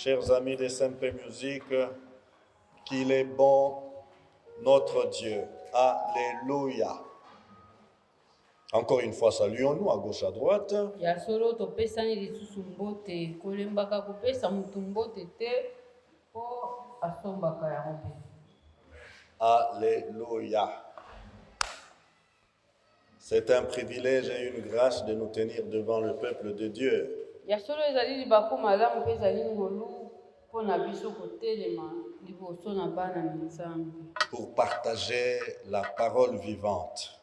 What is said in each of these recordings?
chers amis de Simple Musique, qu'il est bon, notre Dieu. Alléluia. Encore une fois, saluons-nous à gauche, à droite. Alléluia. C'est un privilège et une grâce de nous tenir devant le peuple de Dieu. Pour partager la parole vivante.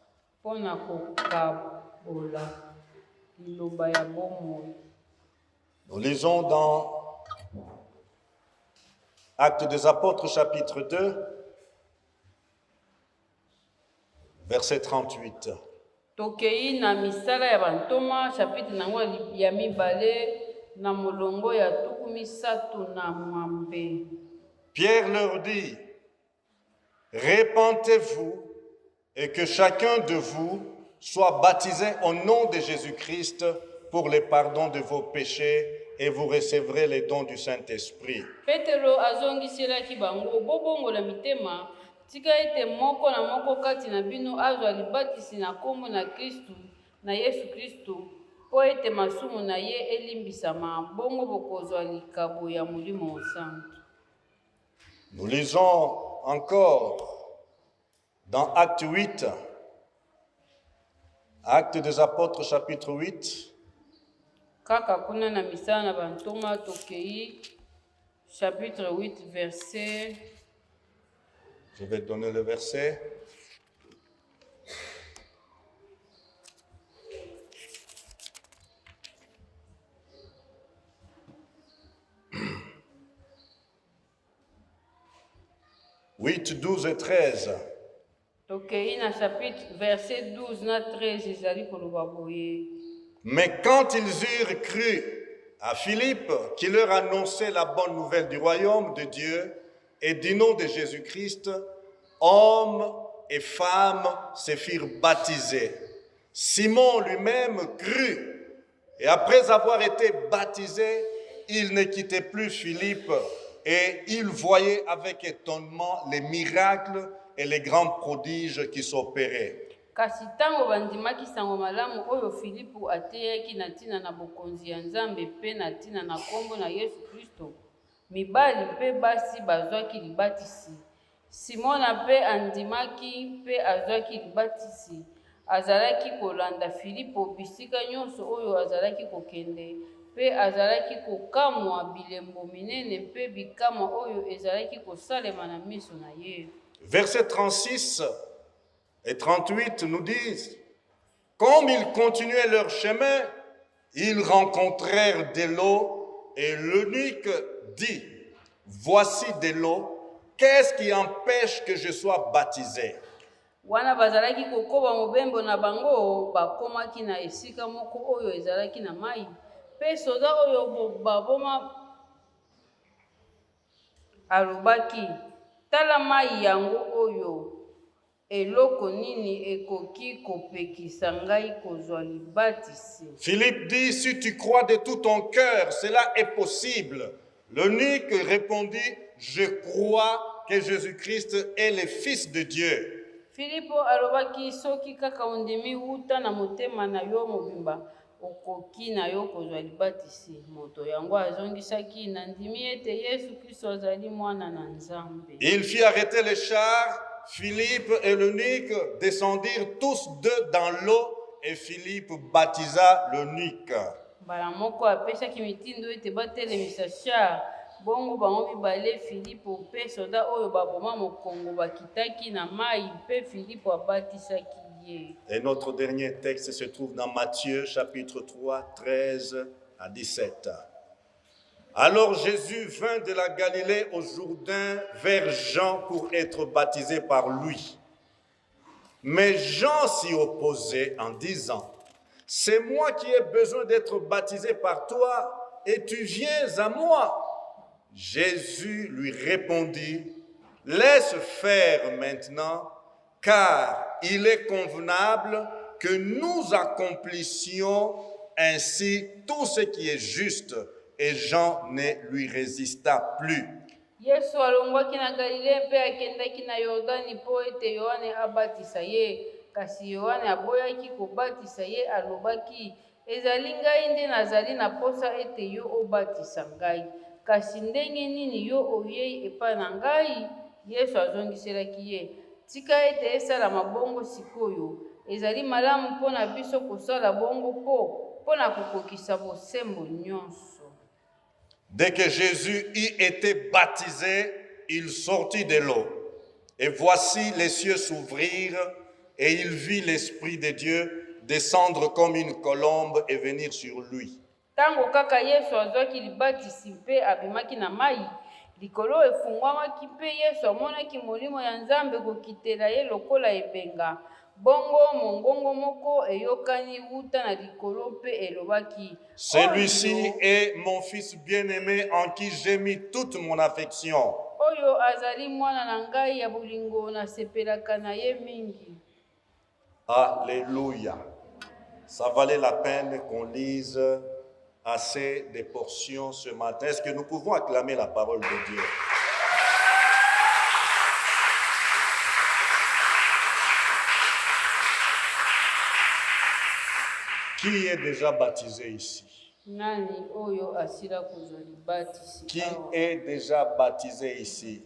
Nous lisons dans Actes des Apôtres, chapitre 2, verset 38. Tokei na misala ya bantoma chapitre nango ya mibale na molongo ya tuku misatu na mwambe. Pierre leur dit: Répentez-vous et que chacun de vous soit baptisé au nom de Jésus-Christ pour le pardon de vos péchés et vous recevrez les dons du Saint-Esprit. Petero azongiselaki bango bobongola mitema tika ete moko na moko kati na bino azwa libatisi na kombo na Kristu na Yesu Kristu po ete masumu na ye elimbisama bongo bokozwa likabo ya Molimo Santo. Nous lisons encore dans Acte 8, Actes des Apôtres chapitre 8. Kaka kuna na misala na bantoma tokei chapitre 8 verset. Je vais donner le verset. « 8, 12 et 13. » Tokei na chapitre verset 12 na 13 ezali koloba boye. Mais quand ils eurent cru à Philippe, qui leur annonçait la bonne nouvelle du royaume de Dieu et du nom de Jésus-Christ, hommes et femmes se firent baptiser. Simon lui-même crut, et après avoir été baptisé, il ne quittait plus Philippe, et il voyait avec étonnement les miracles et les grands prodiges qui s'opéraient. Kasi tango bandimaki sango malamu oyo Filipu ateyaki na tina na bokonzi ya Nzambe pe na tina na kombo na Yesu Kristo, mibali pe basi bazwaki libatisi. Simona pe andimaki pe azwaki libatisi. Azalaki kolanda Filipo bisika nyonso oyo azalaki kokende pe azalaki kokamwa bilembo minene pe bikamwa oyo ezalaki kosalema na miso na ye. Verset 36 et 38 nous disent: comme ils continuaient leur chemin, ils rencontrèrent de l'eau et l'eunuque dit: voici de l'eau, qu'est-ce qui empêche que je sois baptisé? Wana bazalaki kokoba mobembo na bango bakomaki na esika moko oyo ezalaki na mai pe soda oyo baboma alobaki: tala mai yango oyo, eloko nini ekoki kopekisa ngai kozwa libatisi? Philippe dit: si tu crois de tout ton cœur, cela est possible. L'eunuque répondit: je crois que Jésus-Christ est le Fils de Dieu. Filipo alobaki: soki kaka ondimi wuta na motema na yo mobimba okoki na yo kozwa libatisi. Moto yango azongisaki: nandimi ete Yesu Kristo azali mwana na Nzambe. Il fit arrêter les chars. Philippe et l'eunuque descendirent tous deux dans l'eau et Philippe baptisa l'eunuque. Mbala moko apesaki mitindo ete batelemisa char bongo bango mibale Filipo pe soda oyo baboma mokongo bakitaki na mai pe Filipo abatisaki ye. Et notre dernier texte se trouve dans Matthieu chapitre 3, 13 à 17. Alors Jésus vint de la Galilée au Jourdain vers Jean pour être baptisé par lui. Mais Jean s'y opposait en disant: c'est moi qui ai besoin d'être baptisé par toi et tu viens à moi. Jésus lui répondit: laisse faire maintenant, car il est convenable que nous accomplissions ainsi tout ce qui est juste et Jean ne lui résista plus. Yesu alongwaki na Galile mpe akendaki na Yordani mpo ete Yohane abatisa ye. Kasi Yohane aboyaki kobatisa ye, alobaki: ezali ngai nde nazali na posa ete yo obatisa ngai. Kasi ndenge nini yo oyei epai na ngai? Yesu azongiselaki ye: tika ete esalama bongo sikoyo. Ezali malamu mpo na biso kosala bongo mpo na kokokisa bosembo nyonso. Dès que Jésus y était baptisé, il sortit de l'eau. Et voici les cieux s'ouvrirent, et il vit l'Esprit de Dieu descendre comme une colombe et venir sur lui. Tango kaka Yesu azwaki libatisi mpe abimaki na mai, likolo efungwamaki mpe Yesu amonaki molimo ya Nzambe kokitela ye lokola ebenga. Bongo mongongo moko eyokani wuta na likolo mpe elobaki: celui-ci est mon fils bien-aimé en qui j'ai mis toute mon affection. Oyo azali mwana na ngai ya bolingo, nasepelaka na ye mingi. Alléluia. Ça valait la peine qu'on lise assez de portions ce matin. Est-ce que nous pouvons acclamer la parole de Dieu? Qui est déjà baptisé ici? Nani oyo asila kozwa libatisi? Qui est déjà baptisé ici?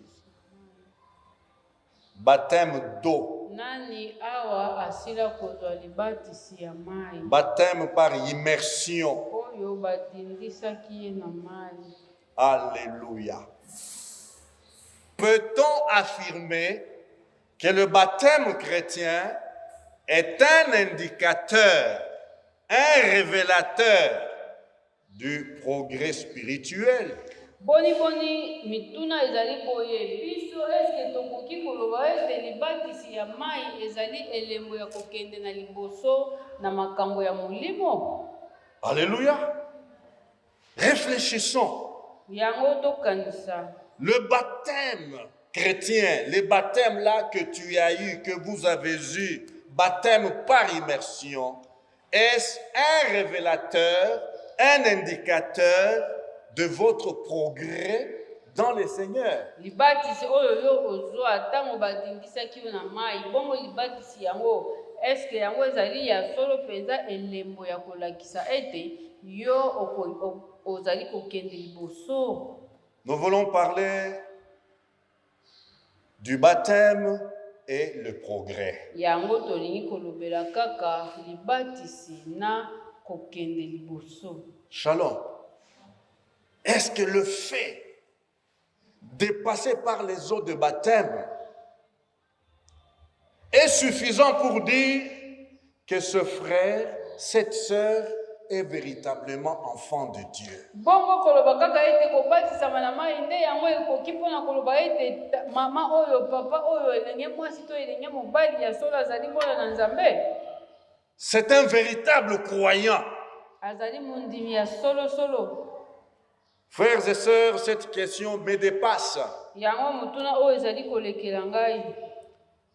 Baptême d'eau. Nani awa asila kozwa libatisi ya mai? Baptême par immersion. Oyo batindisaki ye na mai. Alléluia. Peut-on affirmer que le baptême chrétien est un indicateur, un révélateur du progrès spirituel? Boni mituna ezali boye. Biso eske tokoki koloba ete libatisi ya mai ezali elembo ya kokende na liboso na makambo ya molimo? Alléluia. Réfléchissons. Yango tokanisa. Le baptême chrétien, les baptêmes là que tu as eu, que vous avez eu, baptême par immersion, est-ce un révélateur, un indicateur de votre progrès dans le Seigneur? Libatisi oyo yo ozwa tango batindisaki yo na mai, bongo libatisi yango eske yango ezali ya solo penza elembo ya kolakisa ete yo ozali kokende liboso? Nous voulons parler du baptême et le progrès. Yango tolingi kolobela kaka libatisi na kokende liboso. Shalom. Est-ce que le fait de passer par les eaux de baptême est suffisant pour dire que ce frère, cette sœur est véritablement enfant de Dieu? Bongo koloba kaka ete kobatisama na mai nde yango ekoki mpona koloba ete mama oyo papa oyo elenge mwasi to elenge mobali ya solo azali mwana na Nzambe? C'est un véritable croyant. Azali mondimi ya solo solo. Frères et sœurs, cette question me dépasse. Yango mutuna oyo ezali kolekela ngai.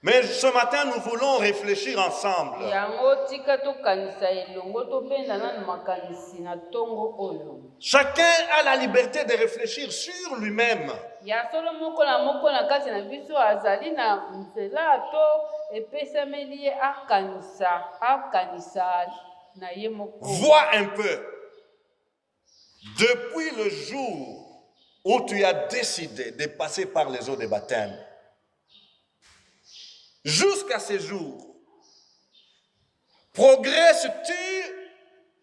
Mais ce matin, nous voulons réfléchir ensemble. Yango tika tokanisa elongo topenda na makanisi na tongo oyo. Chacun a la liberté de réfléchir sur lui-même. Ya solo moko na kati na biso azali na nzela to epesameli ye akanisa na ye moko. Vois un peu. Depuis le jour où tu as décidé de passer par les eaux de baptême, jusqu'à ce jour, progresses-tu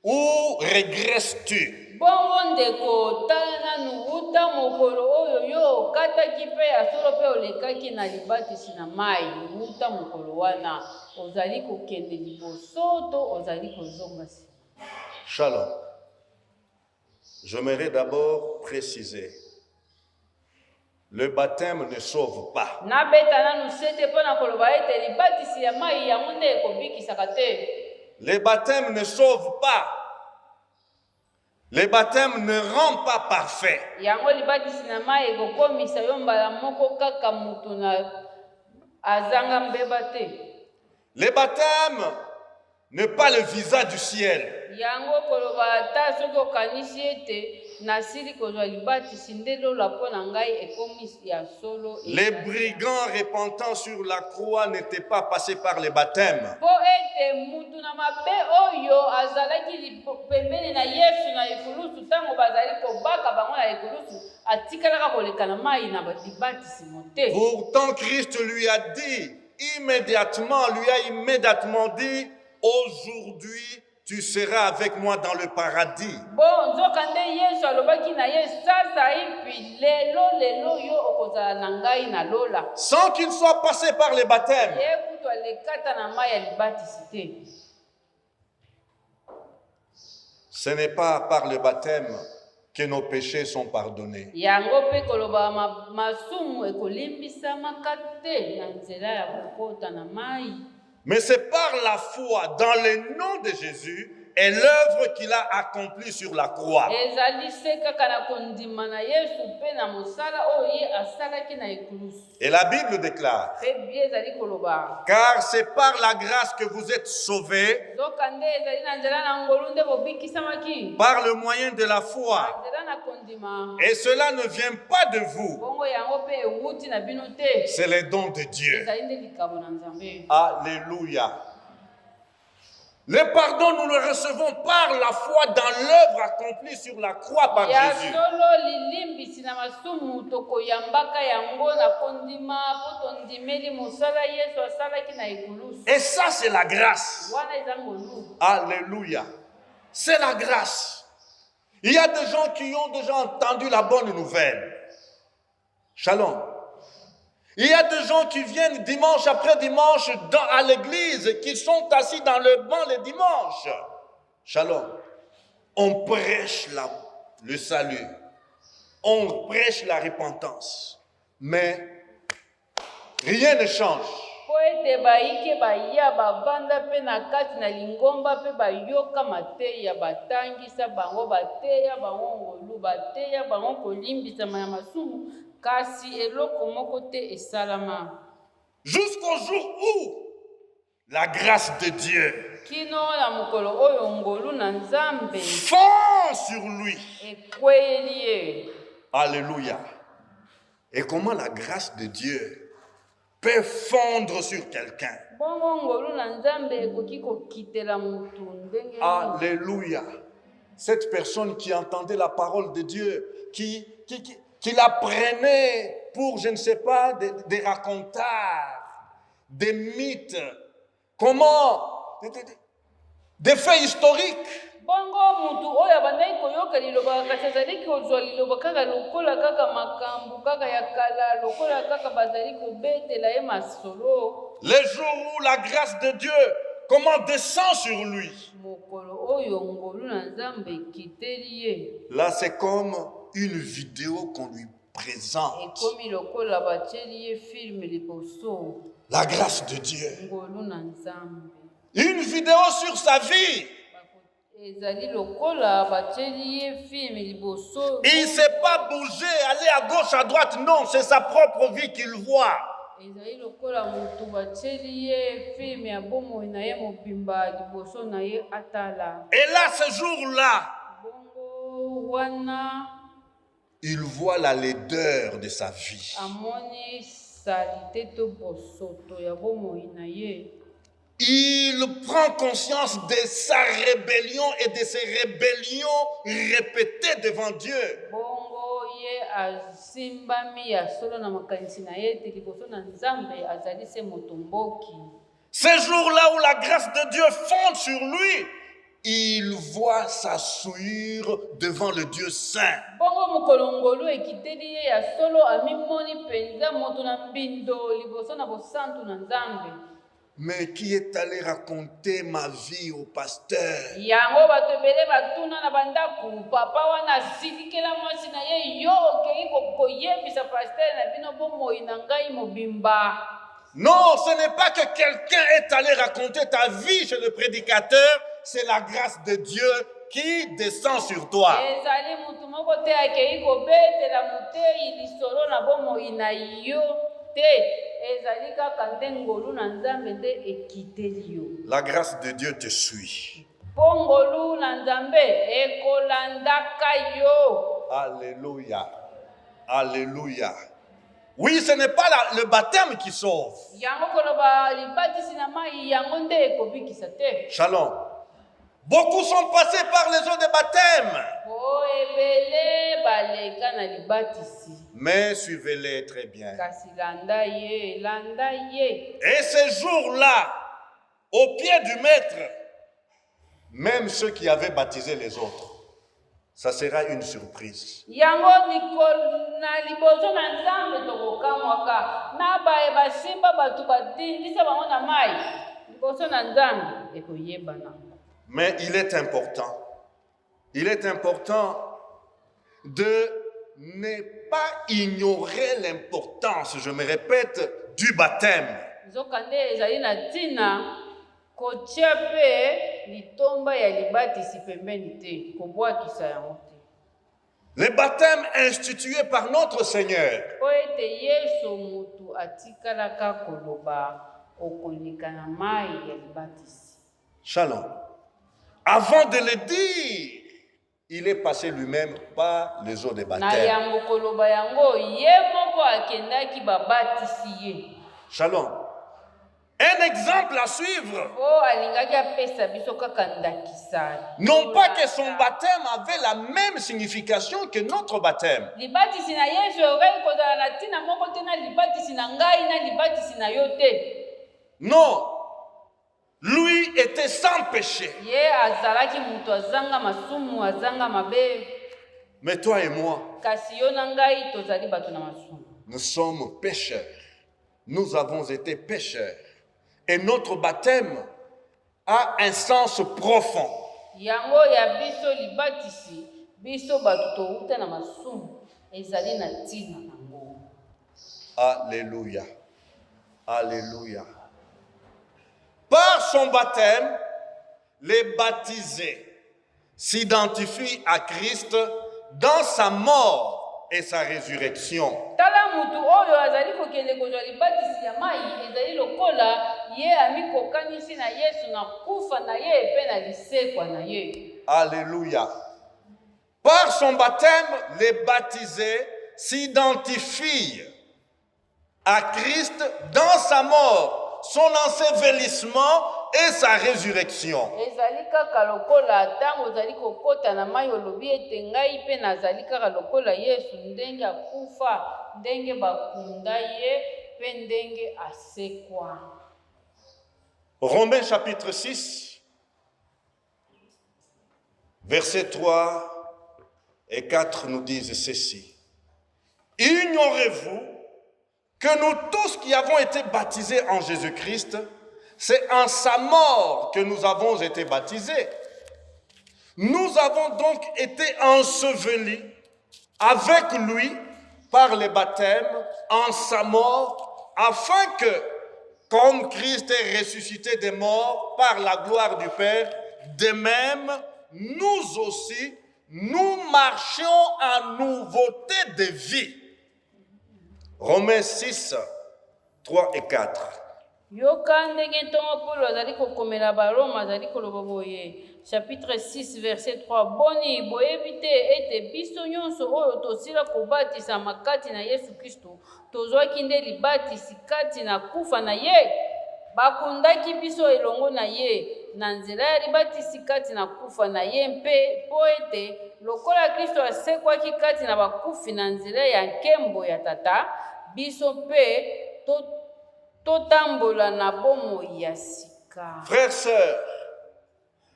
ou régresses-tu? Bongo ndeko tala nanu uta mokolo oyo yo kataki mpe ya solo mpe olekaki na libatisi na mai, uta mokolo wana ozali kokende liboso to ozali kozonga nsima? Shalom. J'aimerais d'abord préciser, le baptême ne sauve pas. Nabeta nanu sete pona koloba ete libatisi ya mai yango nde ekobikisaka te. Le baptême ne sauve pas. Le baptême ne rend pas parfait. Yango libatisi na mai ekokomisa yo mbala moko kaka mutu na azanga mbeba te. Le baptême n'est pas le visa du ciel. Yango koloba ata soki okanisi ete nasili kozwa libatisi nde lola mpo na ngai ekomi ya solo. Les brigands repentant sur la croix n'étaient pas passés par les baptêmes. Po ete mutu na mabe oyo azalaki pembeni na Yesu na ekulusu ntango bazali kobaka bango na ekulusu atikalaka koleka na mai na libatisi mote. Pourtant Christ lui a immédiatement dit, aujourd'hui tu seras avec moi dans le paradis. Bon, nzokande Yesu alobaki na ye sasa ipi lelo yo okozala na ngai na lola. Sans qu'il soit passé par les baptêmes. Ye kutu alekata na mai ya libatisi te. Ce n'est pas par le baptême que nos péchés sont pardonnés. Yango pe koloba masumu ekolimbisama te na nzela ya kokota na mai. Mais c'est par la foi dans le nom de Jésus et l'œuvre qu'il a accomplie sur la croix. Et la Bible déclare, car c'est par la grâce que vous êtes sauvés, par le moyen de la foi. Et cela ne vient pas de vous. C'est le don de Dieu. Alléluia. Le pardon, nous le recevons par la foi dans l'œuvre accomplie sur la croix par Jésus. Et ça, c'est la grâce. Alléluia. C'est la grâce. Il y a des gens qui ont déjà entendu la bonne nouvelle. Shalom. Il y a des gens qui viennent dimanche après dimanche à l'église, qui sont assis dans le banc le dimanche. Shalom. On prêche le salut. On prêche la repentance. Mais rien ne change. Jusqu'au jour où la grâce de Dieu fond sur lui. Alléluia. Et comment la grâce de Dieu peut fondre sur quelqu'un? Alléluia. Cette personne qui entendait la parole de Dieu, qui la prenait pour, je ne sais pas, des racontars, des mythes, comment, des faits historiques. Les jours où la grâce de Dieu, comment descend sur lui. Là, c'est comme une vidéo qu'on lui présente. La grâce de Dieu. Une vidéo sur sa vie. Il ne s'est pas bougé, aller à gauche, à droite. Non, c'est sa propre vie qu'il voit. Et là, ce jour-là, il voit la laideur de sa vie. Il prend conscience de sa rébellion et de ses rébellions répétées devant Dieu. Ce jour-là où la grâce de Dieu fonde sur lui, il voit sa souillure devant le Dieu saint. Mais qui est allé raconter ma vie au pasteur? Non, ce n'est pas que quelqu'un est allé raconter ta vie chez le prédicateur, c'est la grâce de Dieu qui descend sur toi. La grâce de Dieu te suit. Alléluia. Alléluia. Oui, ce n'est pas le baptême qui sauve. Shalom. Beaucoup sont passés par les eaux de baptême. Mais suivez-les très bien. Et ces jours-là, au pied du maître, même ceux qui avaient baptisé les autres, ça sera une surprise. Mais il est important de ne pas ignorer l'importance, je me répète, du baptême. Le baptême institué par notre Seigneur. Shalom. Avant de le dire, il est passé lui-même par les eaux de baptême. Shalom. Un exemple à suivre. Non pas que son baptême avait la même signification que notre baptême. Non. Lui était sans péché. Mais toi et moi, nous sommes pécheurs. Nous avons été pécheurs. Et notre baptême a un sens profond. Alléluia. Alléluia. Par son baptême, les baptisés s'identifient à Christ dans sa mort et sa résurrection. Alléluia. Par son baptême, les baptisés s'identifient à Christ dans sa mort, son ensevelissement et sa résurrection. Romains chapitre 6, versets 3 et 4 nous disent ceci. Ignorez-vous que nous tous qui avons été baptisés en Jésus-Christ, c'est en sa mort que nous avons été baptisés. Nous avons donc été ensevelis avec lui par le baptême en sa mort, afin que, comme Christ est ressuscité des morts par la gloire du Père, de même, nous aussi, nous marchions en nouveauté de vie. Romains 6, 3 et 4. Chapitre 6, verset 3. Boni, boyebite ete biso nyonso oyo tosila kobatisa makati na Yesu Kristo, tozwaki nde libatisi kati na kufa na ye, bakundaki biso elongo na ye, na nzela ya libatisi kati na kufa na ye mpe po ete lokola Kristo asekwaki kati na bakufi na nzela ya nkembo ya tata, biso mpe totambola na bomoi ya sika. Frères, sœurs,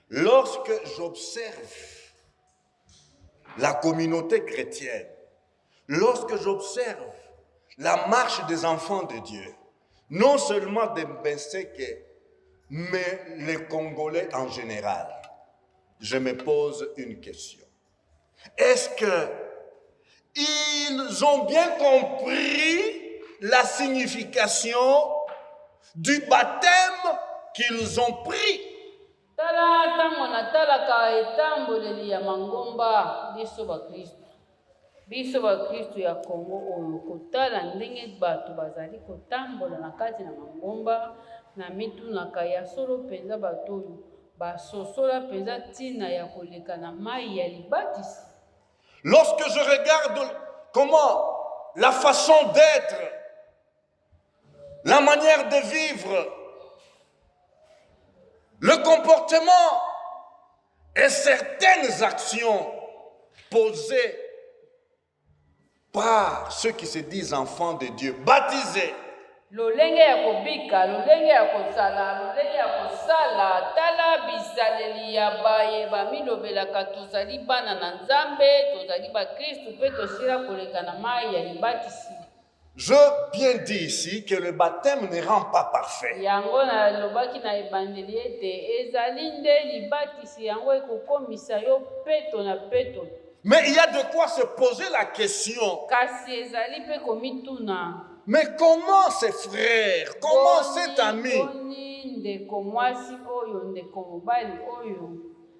lorsque j'observe la communauté chrétienne, lorsque j'observe la marche des enfants de Dieu, non seulement des Mbenseke, mais les Congolais en général, je me pose une question. Est-ce qu'ils ont bien compris la signification du baptême qu'ils ont pris? Tala tango na talaka etamboleli ya mangomba biso ba Kristo ya Kongo oyo kotala ndenge bato bazali kotambola na kati na mangomba na mitunaka ya solo penza bato oyo basosola penza ntina ya koleka na mai ya libatisi. Lorsque je regarde comment la façon d'être, la manière de vivre, le comportement et certaines actions posées par ceux qui se disent enfants de Dieu, baptisés, lolenge ya kobika, lolenge ya kosala, lolenge ya kosala, tala bisaleli ya baye bamilobelaka tozali bana na Nzambe, tozali ba Kristu mpe tosila koleka na mai ya libatisi. Je bien dis ici que le baptême ne rend pas parfait. Yango na lobaki na ebandeli ete ezali nde libatisi yango ekokomisa yo peto na peto. Mais il y a de quoi se poser la question. Kasi ezali mpe komituna. Mais comment ces frères, comment cet ami ndeko mwasi oyo ndeko mobali oyo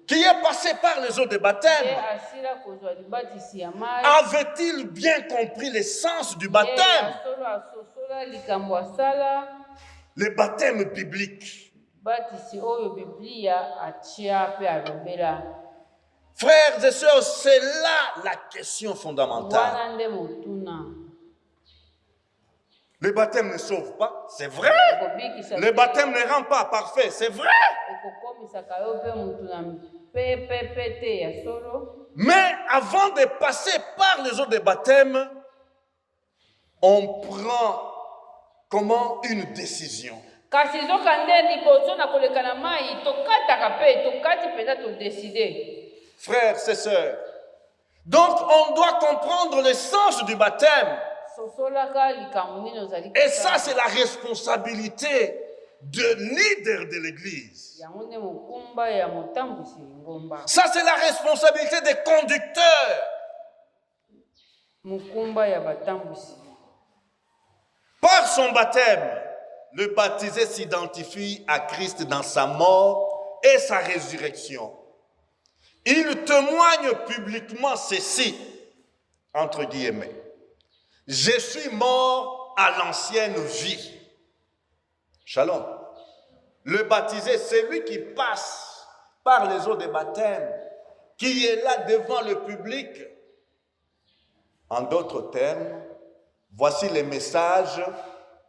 qui est passé par les eaux de baptême asila kozwa libatisi ya mai avait-il bien compris l'essence du baptême? asosola likambo asala Le baptême biblique. batisi oyo biblia atia mpe alobela. Frères et sœurs, c'est là la question fondamentale. Wana nde motuna. Le baptême ne sauve pas, c'est vrai. Le baptême ne rend pas parfait, c'est vrai. Mais avant de passer par les eaux de baptême, on prend comment une décision. Frères et sœurs, donc on doit comprendre le sens du baptême. Et ça, c'est la responsabilité de leader de l'église. Ça, c'est la responsabilité des conducteurs. Par son baptême, le baptisé s'identifie à Christ dans sa mort et sa résurrection. Il témoigne publiquement ceci, entre guillemets. Je suis mort à l'ancienne vie. Shalom. Le baptisé, c'est lui qui passe par les eaux de baptême, qui est là devant le public. En d'autres termes, voici les messages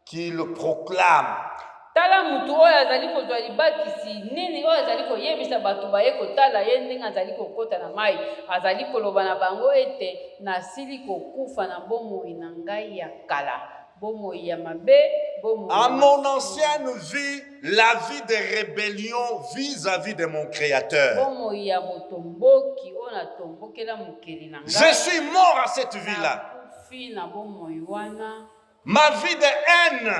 qu'il proclame. Tala mutu oyo azali kozwa libatisi nini oyo azali koyebisa bato baye kotala ye ndenge azali kokota na mai azali koloba na bango ete nasili kokufa na bomoi na ngai ya kala bomoi ya mabe bomoi à mon ancienne vie, la vie de rébellion vis-à-vis de mon Créateur. Bomoi ya motomboki oyo natombokela mokeli na ngai. Je suis mort à cette vie-là. Na bomoi wana. Ma vie de haine.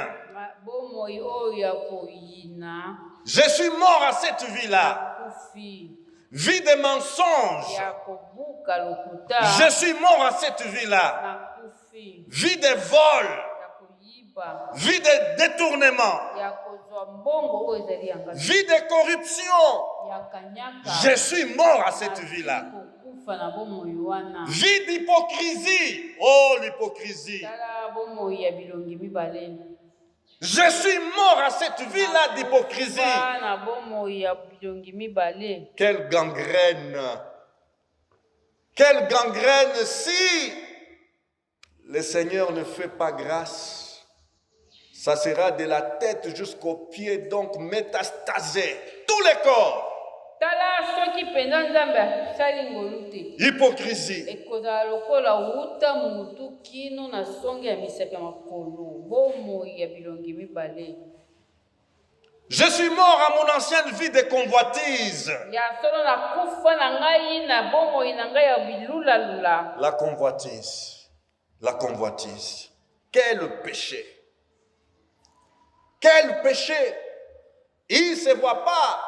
Je suis mort à cette vie-là. Vie de mensonge. Je suis mort à cette vie-là. Vie de vol. Vie de détournement. Vie de corruption. Je suis mort à cette vie-là. Vie d'hypocrisie. Oh, l'hypocrisie. Je suis mort à cette vie-là d'hypocrisie. Quelle gangrène. Quelle gangrène si le Seigneur ne fait pas grâce. Ça sera de la tête jusqu'aux pieds, donc métastasé. Tous les corps. Hypocrisie. Je suis mort à mon ancienne vie de convoitise. La convoitise. La convoitise. Quel péché. Quel péché. Il ne se voit pas.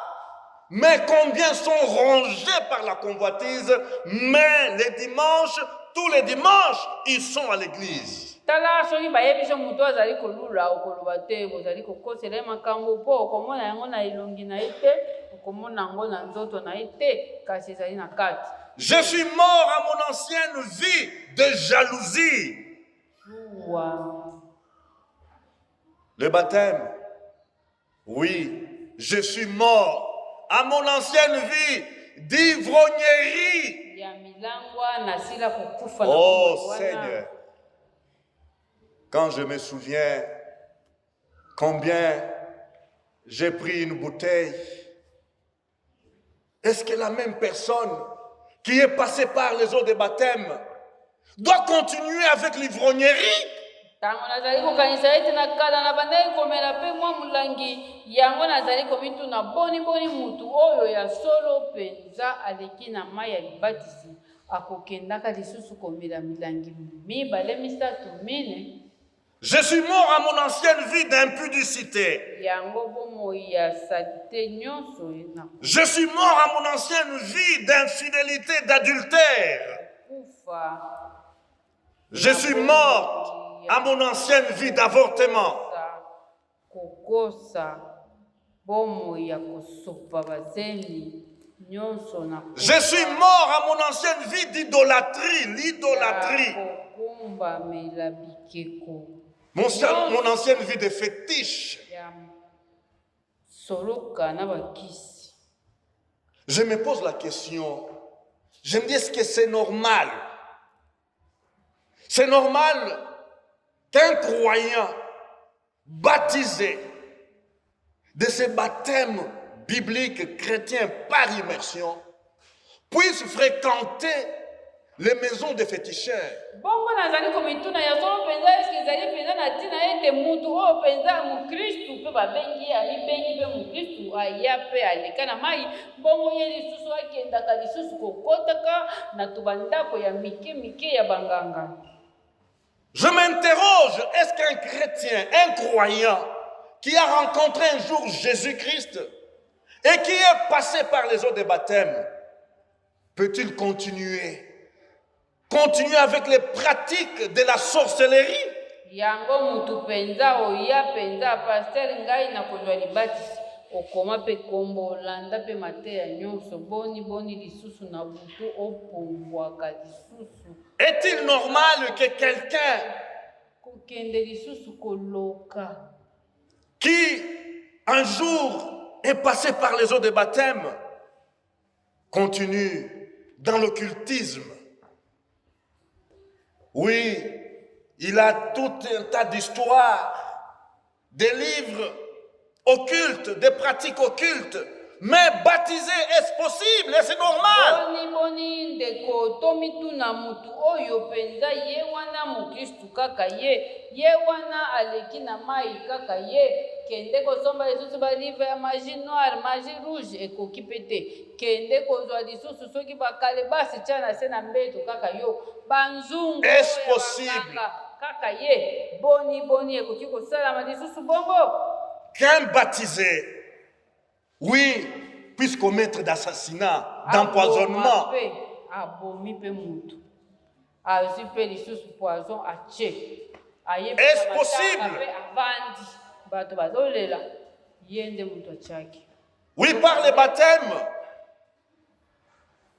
Mais combien sont rongés par la convoitise, mais les dimanches, tous les dimanches, ils sont à l'église. Je suis mort à mon ancienne vie de jalousie. Le baptême, oui, je suis mort à mon ancienne vie d'ivrognerie. Oh Seigneur, quand je me souviens combien j'ai pris une bouteille, est-ce que la même personne qui est passée par les eaux de baptême doit continuer avec l'ivrognerie? Tango nazali kokanisa ete na kala na bandai komela pe mwa mulangi yango nazali komituna boni mutu oyo ya solo penza aleki na mai ya libatisi akokendaka lisusu komela milangi mibale misatu mine. Je suis mort à mon ancienne vie d'impudicité. Yango bomoi ya salite nyonso na. Je suis mort à mon ancienne vie d'infidélité, d'adultère. Kufa. Je suis mort à mon ancienne vie d'avortement. Je suis mort à mon ancienne vie d'idolâtrie, l'idolâtrie. Mon ancienne vie de fétiche. Je me pose la question, je me dis, est-ce que c'est normal? C'est normal qu'un croyant baptisé de ce baptême biblique chrétien par immersion puisse fréquenter les maisons des féticheurs. Je m'interroge, est-ce qu'un chrétien, un croyant qui a rencontré un jour Jésus-Christ et qui est passé par les eaux de baptême, peut-il continuer avec les pratiques de la sorcellerie? Okoma pe kombo landa pe mateya nyonso boni lisusu na butu opongwaka lisusu. Est-il normal que quelqu'un kokende lisusu koloka qui un jour est passé par les eaux de baptême continue dans l'occultisme? Oui, il a tout un tas d'histoires, des livres occultes, des pratiques occultes, mais baptisé, est-ce possible? Est-ce normal? Boni ndeko tomituna mutu oyo penza ye wana mukristu kaka ye wana aleki na mai kaka ye kende kozomba lisusu ba livre ya magie noire, magie rouge ekoki pete kende kozwa lisusu soki bakale basi tshana se na mbeto kaka yo banzungu est-ce possible? Kaka ye boni ekoki kosalama lisusu bongo. Qu'un baptisé, oui, puisse commettre d'assassinat, d'empoisonnement. Est-ce possible? Oui, par le baptême.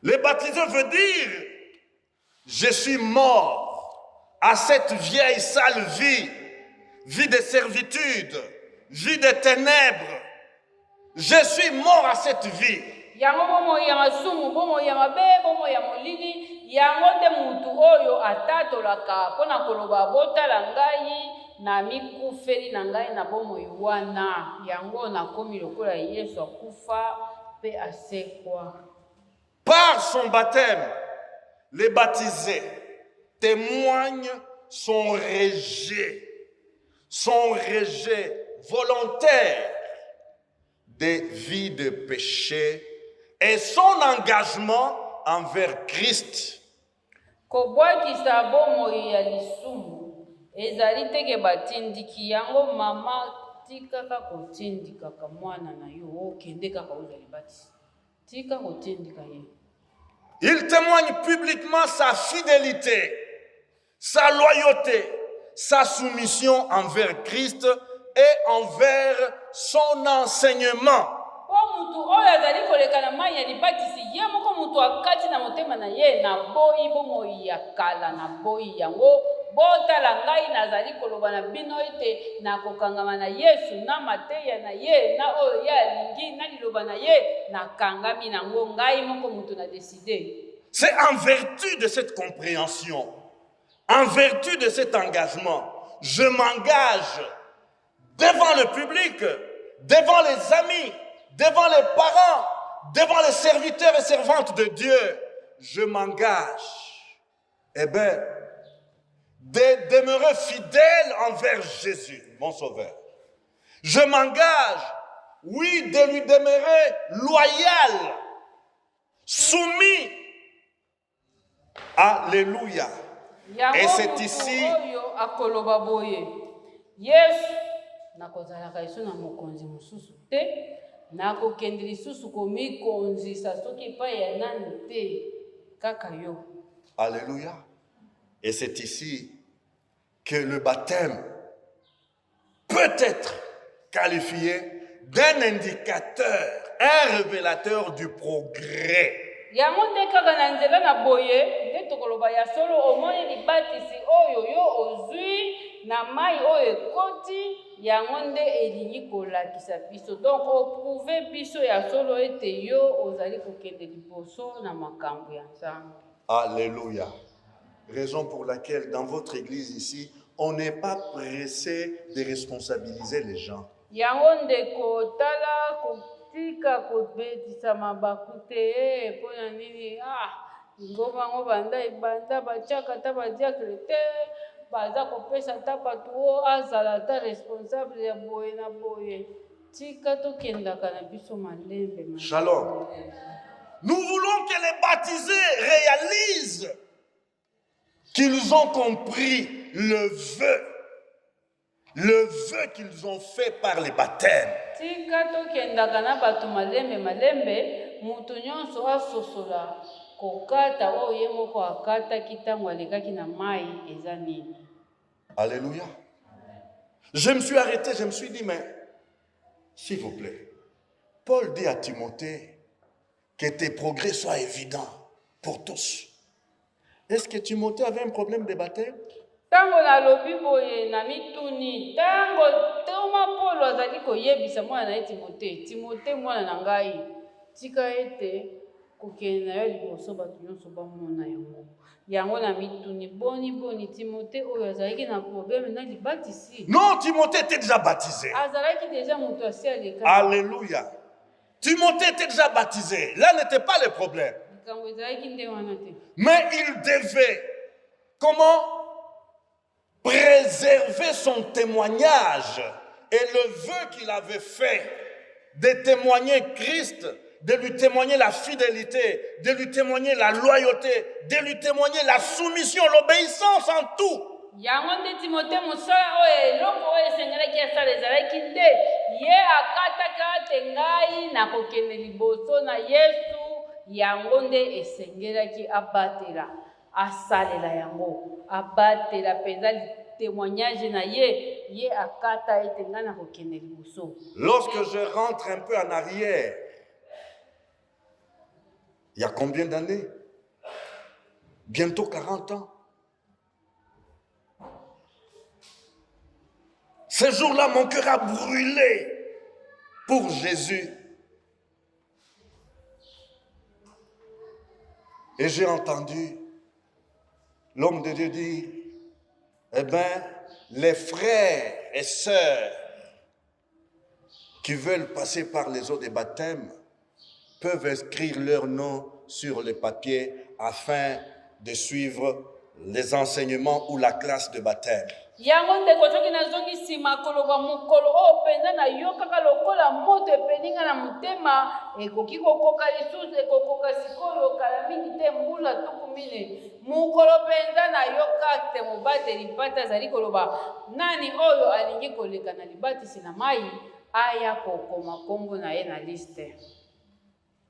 Le baptisé veut dire, je suis mort à cette vieille sale vie de servitude, vie des ténèbres. Je suis mort à cette vie. Yango bomo ya masumu, bomo ya mabe, bomo ya molili, yango nde mutu oyo atatolaka pona koloba botala ngai na mikufeli na ngai na bomo wana. Yango nakomi lokola Yesu akufa pe asekwa. Par son baptême, les baptisés témoignent son rejet volontaire des vies de péché et son engagement envers Christ. Kobwakisa bomoi ya lisumu ezali teke batindiki yango mama tikaka kotindikaka mwana na yo okende kaka ozali batisi tika kotindika ye. Il témoigne publiquement sa fidélité, sa loyauté, sa soumission envers Christ et envers son enseignement. Botala ngai nazali koloba na bino ete na kokangama na Yesu na mateya na ye na oyo ya lingi na liloba na ye na kangami nango ngai moko mutu na décider. C'est en vertu de cette compréhension, en vertu de cet engagement, je m'engage devant le public, devant les amis, devant les parents, devant les serviteurs et servantes de Dieu. Je m'engage, de demeurer fidèle envers Jésus, mon Sauveur. Je m'engage, oui, de lui demeurer loyal, soumis. Alléluia. Et c'est ici akoloba boye Yesu nakozalaka iso na mokonzi mosusu te nakokende lisusu komikonzisa soki epai ya nani te kaka yo. Alléluia. Et c'est ici que le baptême peut être qualifié d'un indicateur, un révélateur du progrès. Yango nde kaka na nzela na boye nde tokoloba ya solo omoni libatisi oyo yo ozwi na mai oyo ekoti yango nde elingi kolakisa biso donc oprouve biso ya solo ete yo ozali kokende liboso na makambo ya Nzambe. Alléluia. Raison pour laquelle dans votre église ici, on n'est pas pressé de responsabiliser les gens. Yango ndeko tala tika kobetisa mabaku te mpona nini ngoma ngo banda ebanda batiaka ta badiakre te baza kopesa ta bato oyo azala ta responsable ya boye na boye tika tokendaka na biso malembe. Shalom. Nous voulons que les baptisés réalisent qu'ils ont compris le vœu qu'ils ont fait par les baptêmes. Tika tokendaka na bato malembe mutu nyonso asosola kokata oyo ye moko akataki ntango alekaki na mai eza nini. Alléluia. Je me suis arrêté, je me suis dit, mais s'il vous plaît, Paul dit à Timothée que tes progrès soient évidents pour tous. Est-ce que Timothée avait un problème de baptême? Tango nalobi boye na mituni tango toma Paulo azali koyebisa mwana na Timothée mwana na ngai tika ete kokende na yo liboso bato nyonso bamona yango na mituni boni Timothée oyo azalaki na problème na libatisi. Non, Timothée était déjà baptisé. Azalaki déjà moto asi aleka. Alléluia. Timothée était déjà baptisé. Là n'était pas le problème. Mais il devait, comment? Préserver son témoignage et le vœu qu'il avait fait de témoigner Christ, de lui témoigner la fidélité, de lui témoigner la loyauté, de lui témoigner la soumission, l'obéissance en tout. Yango nde Timothée mosala oyo eloko oyo esengelaki asala ezalaki nde ye akataka te ngai na kokende liboso na Yesu yango nde esengelaki abatela asalela yango abatela mpenza témoignage na ye akata ete ngai na kokende liboso. Lorsque je rentre un peu en arrière, il y a combien d'années? Bientôt 40 ans. Ce jour-là, mon cœur a brûlé pour Jésus. Et j'ai entendu l'homme de Dieu dire, les frères et sœurs qui veulent passer par les eaux des baptêmes peuvent inscrire leur nom sur le papier afin de suivre les enseignements ou la classe de baptême. Yango ndeko soki nazongi nsima koloba mokolo oyo mpenza nayokaka lokola moto epeninga na motema ekoki kokoka lisusu ekokoka sikoyo kala mingi te mbula tuku mine mokolo mpenza nayoka te mobateli mpata azali koloba nani oyo alingi koleka na libatisi na mai aya kokoma kombo na ye na liste.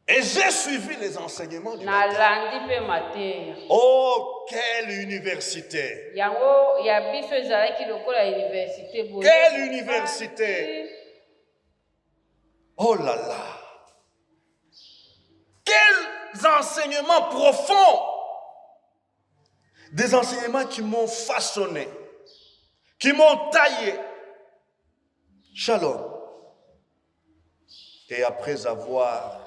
Et j'ai suivi les enseignements du baptême. Nalandi pe mateya. Oh, quelle université! Yango ya biso ezalaki lokola université boye. Quelle université! Oh là là! Quels enseignements profonds! Des enseignements qui m'ont façonné, qui m'ont taillé. Shalom. Et après avoir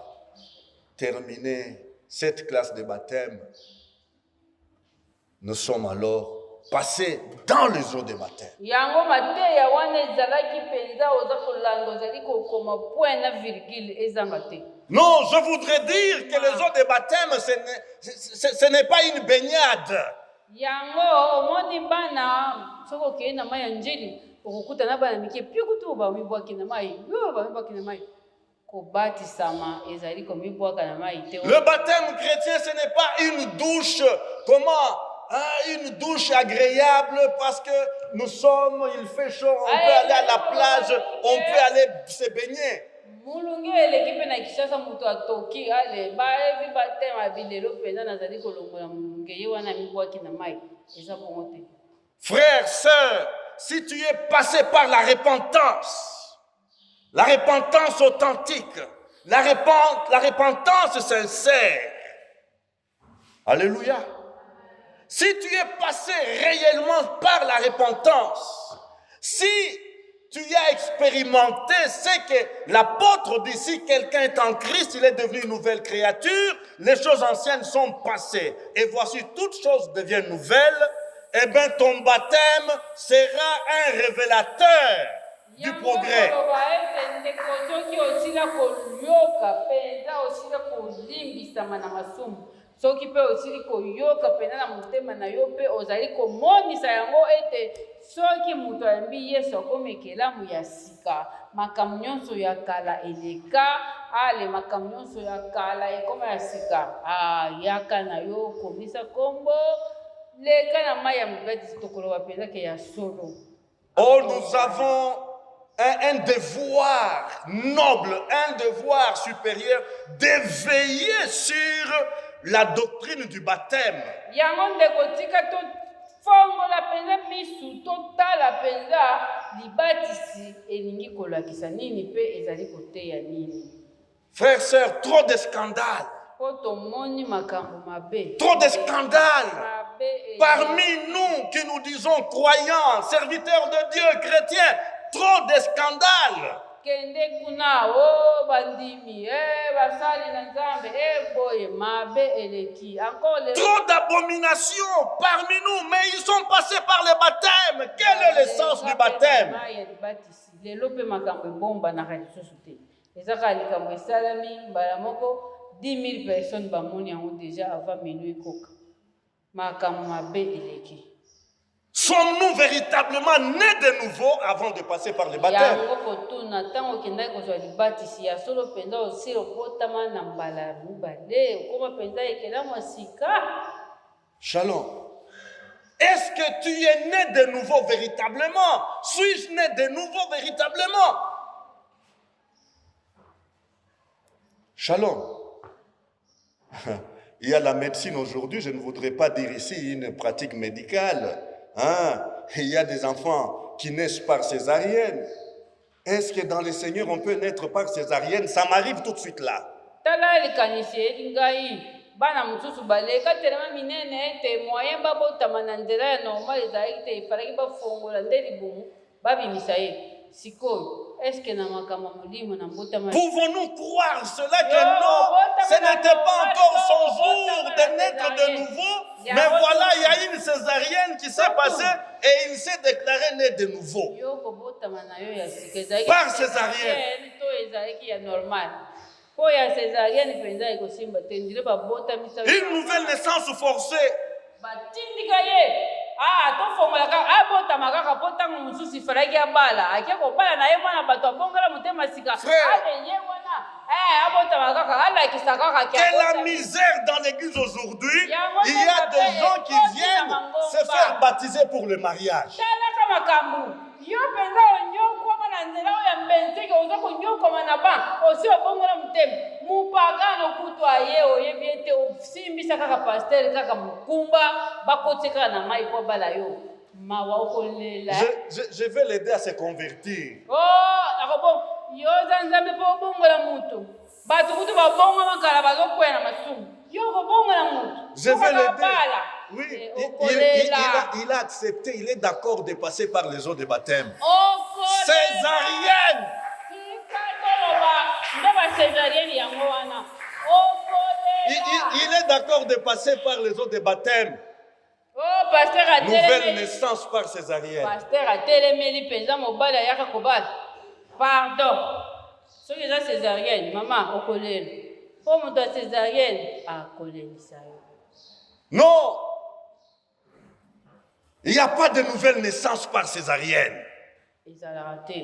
terminé cette classe de baptême, nous sommes alors passés dans les eaux de baptême. yango mateya wana ezalaki mpenza oza kolanda ozali kokoma point na virgule ezanga te. Non, je voudrais dire que les eaux de baptême, ce n'est pas une baignade. yango omoni bana soki okei na mai ya njili okokuta na bana mike pikutu bamibwaki na mai yo bamibwaki na mai kobatisama ezali komibwaka na mai te. Le baptême chrétien, ce n'est pas une douche, une douche agréable parce que nous sommes, il fait chaud, on peut aller à la plage, on peut aller se baigner. mulungi eleki mpe na Kinshasa moto atoki ale bayebi batema bilelo mpenza nazali kolongola mulungi ye wana mibwaki na mai eza bongo te. Frères, sœurs, si tu es passé par la repentance authentique, la repentance sincère, alléluia. Si tu es passé réellement par la repentance, si tu as expérimenté ce que l'apôtre dit, si quelqu'un est en Christ, il est devenu une nouvelle créature, les choses anciennes sont passées, et voici toutes choses deviennent nouvelles, eh bien ton baptême sera un révélateur du progrès. soki mpe osili koyoka mpena na motema na yo mpe ozali komonisa yango ete soki moto ayembi Yesu akomi ekelamu ya sika makambo nyonso ya kala eleka ale makambo nyonso ya kala ekoma ya sika yaka na yo komisa kombo leka na mai ya mobeti tokoloba mpenzake ya solo. Oh, nous avons un devoir noble, un devoir supérieur d'éveiller sur la doctrine du baptême. yango ndeko tika tofongola mpenza misu totala mpenza libatisi elingi kolakisa nini mpe ezali koteya nini. Frères, sœurs, trop de scandales. po tomoni makambo mabe. Trop de scandales. Parmi nous qui nous disons croyants, serviteurs de Dieu, chrétiens, trop de scandales. kende kuna o bandimi basali na Nzambe boye mabe eleki encore trop d'abominations parmi nous, mais ils sont passés par le baptême. Quel est le sens du baptême? lelo pe makambo bomba na lisusu te ezaka likambo esalami mbala moko 10 000 personnes bamoni yango déjà avant minuit ekoka makambo mabe eleki. Sommes-nous véritablement nés de nouveau avant de passer par le baptême? Shalom. Est-ce que tu es né de nouveau véritablement? Suis-je né de nouveau véritablement? Shalom. Il y a la médecine aujourd'hui, je ne voudrais pas dire ici une pratique médicale. Il y a des enfants qui naissent par césarienne. Est-ce que dans le Seigneur on peut naître par césarienne? Ça m'arrive tout de suite là. bana mususu baleka telema minene ete moyen babotama na nzela ya normal ezalaki te efalaki bafongola nde libumu babimisa ye sikoyo eske na makambo molimo na mbotama. Pouvons-nous croire cela que non, ce n'était pas encore son jour de naître de nouveau, mais voilà, il y a une césarienne qui s'est passée et il s'est déclaré né de nouveau. Par césarienne. Une nouvelle naissance forcée. Quelle la misère dans l'église aujourd'hui. Il y a des gens qui viennent se faire baptiser pour le mariage. Je vais l'aider à se convertir. Je vais l'aider. Oui, il a accepté, il est d'accord de passer par les eaux de baptême. Césarienne. il est d'accord de passer par les eaux de baptême. Oh, pasteur a Nouvelle naissance par césarienne. Pasteur a télémeli penza mobali ayaka kobala. Pardon. Soki eza césarienne, maman okolela. Po moto ya césarienne akolelisa yo. Non. Il n'y a pas de nouvelle naissance par césarienne. Ezalaka te.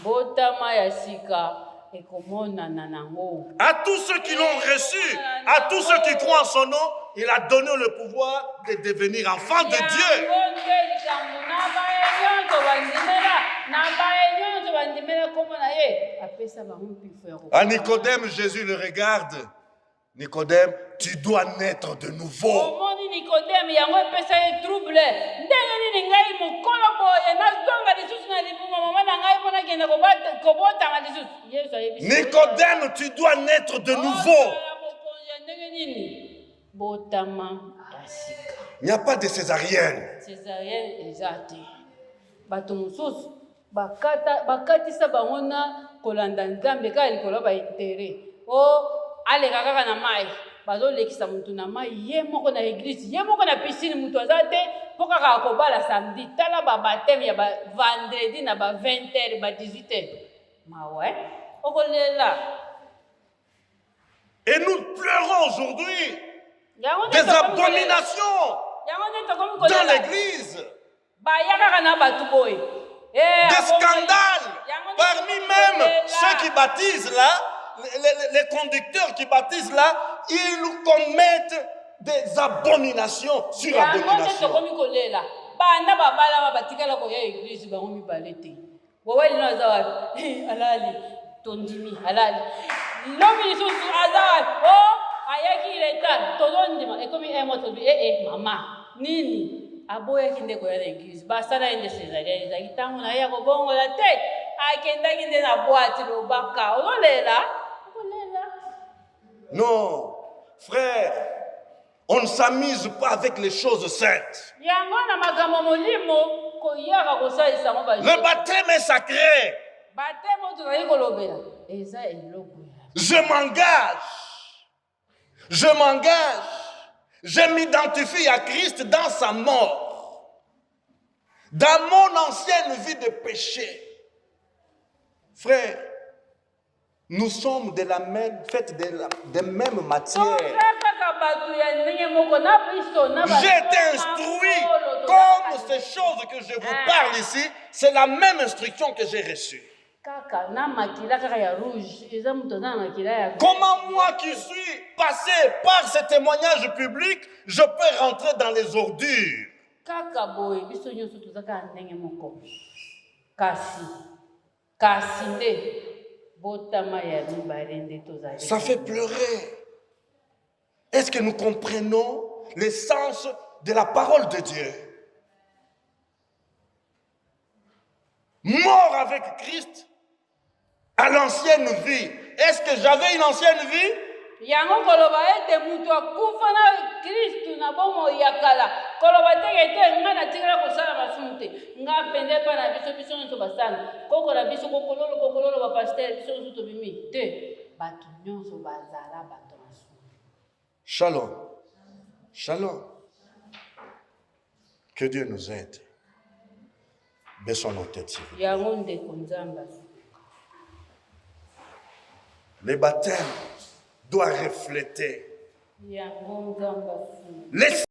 Botama ya sika ekomonana nango. À tous ceux qui l'ont reçu, à tous ceux qui croient en son nom, il a donné le pouvoir de devenir enfants de Dieu. À Nicodème, Jésus le regarde. Nicodème, tu dois naître de nouveau. Nicodème, tu dois naître de nouveau. Il n'y a pas de césarienne. Césarienne ezate. Bato mosusu bakatisa bango na kolanda nzambe kaka likolo ba intere. O aleka kaka na mai bazolekisa mutu na mai ye moko na église ye moko na piscine mutu aza te mpo kaka akobala samedi tala babateme ya vendredi na 20h ba 18h mawe okolela. Et nous pleurons aujourd'hui des abominations dans l'église, des scandales parmi même ceux qui baptisent là, les conducteurs qui baptisent là, ils commettent des abominations sur abominations. Tondimi halali lobi lisusu azawadi ayaki leta tozondima ekomi moto mama nini aboyaki nde koya na église basala ye nde césarienne ezalaki ntango na ye ya kobongola te akendaki nde na bwati lobaka ozolela okolela. Non, frère, on ne s'amuse pas avec les choses saintes. yango na makambo molimo koyaka kosalisa ngo le baptême est sacré. Je m'engage, je m'identifie à Christ dans sa mort, dans mon ancienne vie de péché. Frère, nous sommes de la même, faites de même matière. J'ai été instruit comme ces choses que je vous parle ici, c'est la même instruction que j'ai reçue. Comment moi qui suis passé par ce témoignage public, je peux rentrer dans les ordures? Ça fait pleurer. Est-ce que nous comprenons l'essence de la parole de Dieu? Mort avec Christ à l'ancienne vie. Est-ce que j'avais une ancienne vie? Shalom. Shalom. Que Dieu nous aide. Baissons nos têtes. Le baptême doit refléter